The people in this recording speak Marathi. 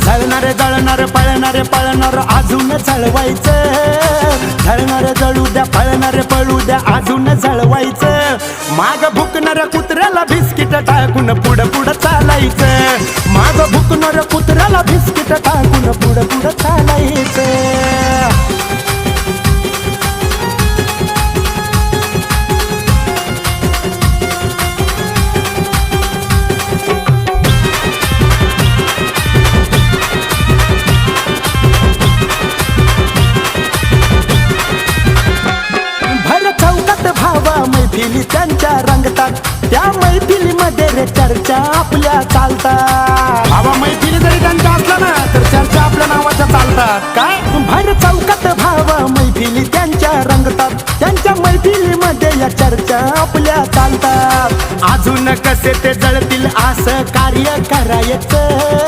जळणारे जळणारे पळणारे पळणार अजून जळवायचं, जळणारे जळू द्या पळणारे पळू द्या अजून जळवायचं. माग भुकणाऱ्या कुत्र्याला बिस्किट टाकून पुढं पुढं चालायचं, माग भुकणाऱ्या कुत्र्याला बिस्किट टाकून पुढं पुढं चालायचं. मैफिली त्यांच्या रंगतात, त्या मैफिलीमध्ये रे चर्चा आपल्या चालतात. बाबा मैफिली जरी त्यांच्या असल्या ना तर चर्चा आपल्या नावाच्या चालतात. काय भर चौकात भावा मैफिली त्यांच्या रंगतात, त्यांच्या मैफिलीमध्ये या चर्चा आपल्या चालतात. अजून कसे ते जळतील असं कार्य करायचं.